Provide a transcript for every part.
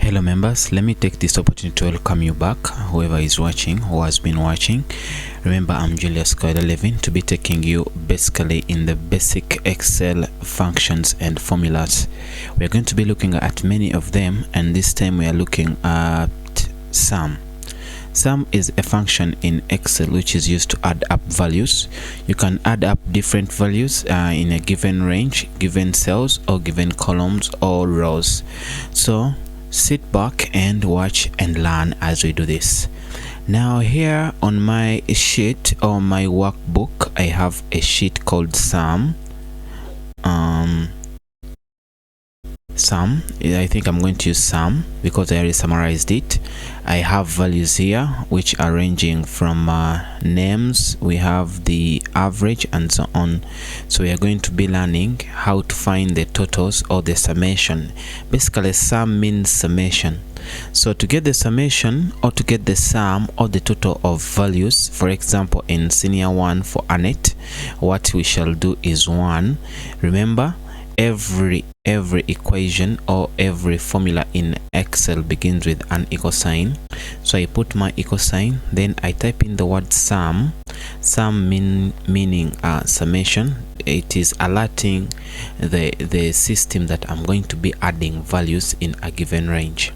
Hello members, let me take this opportunity to welcome you back, whoever is watching, who has been watching. Remember, I'm Julius Levin, to be taking you basically in the basic Excel functions and formulas. We're going to be looking at many of them, and this time we are looking at sum. Sum is a function in Excel which is used to add up values. You can add up different values in a given range, given cells, or given columns or rows. So sit back and watch and learn as we do this. Now here on my sheet or my workbook, I have a sheet called sum. I think I'm going to use sum because I already summarized it. I have values here which are ranging from names, we have the average, and so on. So we are going to be learning how to find the totals or the summation. Basically, sum means summation. So to get the summation or to get the sum or the total of values, for example in senior 1 for Annette, what we shall do is 1. Remember, every equation or every formula in Excel begins with an equal sign. So I put my equal sign, then I type in the word sum. Sum meaning summation. It is alerting the system that I'm going to be adding values in a given range.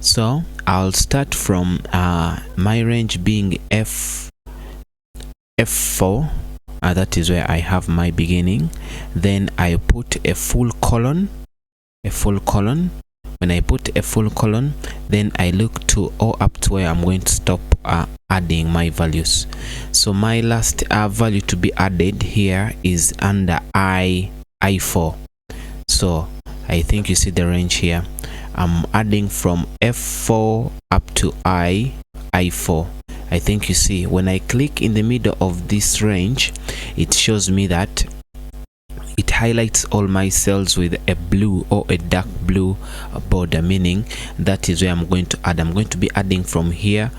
So I'll start from my range being F4. That is where I have my beginning. Then I put a full colon. When I put a full colon, then I look to or up to where I'm going to stop adding my values. So my last value to be added here is under I4. So I think you see the range here. I'm adding from F4 up to I4. I think you see when I click in the middle of this range, it shows me that it highlights all my cells with a blue or a dark blue border, meaning that is where I'm going to add. I'm going to be adding from here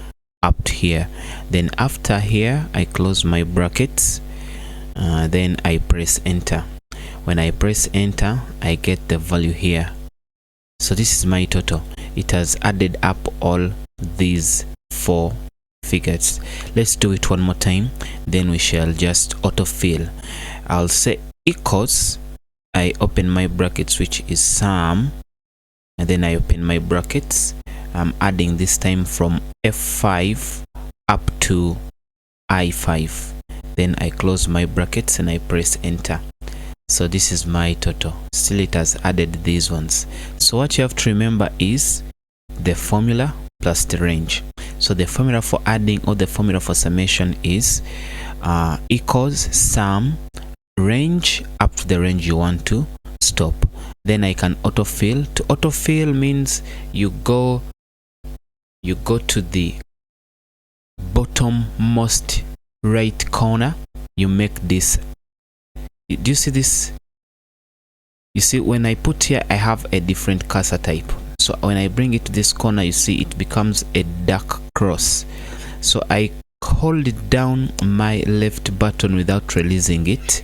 up to here. Then after here, I close my brackets. Then I press enter. When I press enter, I get the value here. So this is my total. It has added up all these 4 figures. Let's do it one more time, then we shall just autofill. I'll say equals, I open my brackets, which is sum, and then I open my brackets. I'm adding this time from F5 up to I5. Then I close my brackets and I press enter. So this is my total. Still it has added these ones. So what you have to remember is the formula plus the range. So the formula for adding or the formula for summation is equals sum range up to the range you want to stop. Then I can autofill. To autofill means you go to the bottommost right corner. You make this. Do you see this? You see, when I put here, I have a different cursor type. So when I bring it to this corner, you see it becomes a dark cross. So I hold it down my left button without releasing it.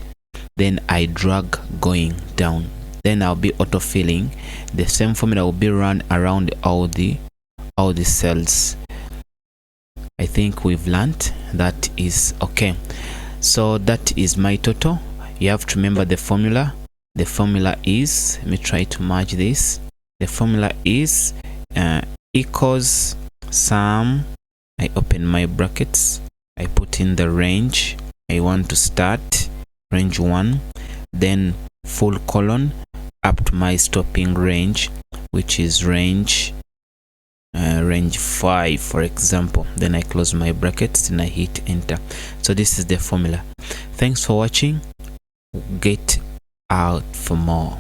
Then I drag going down. Then I'll be autofilling. The same formula will be run around all the cells. I think we've learned that is okay. So that is my total. You have to remember the formula. The formula is, let me try to merge this. The formula is equals sum. I open my brackets. I put in the range I want to start, range 1, then full colon up to my stopping range, which is range 5, for example. Then I close my brackets and I hit enter. So this is the formula. Thanks for watching. Get out for more.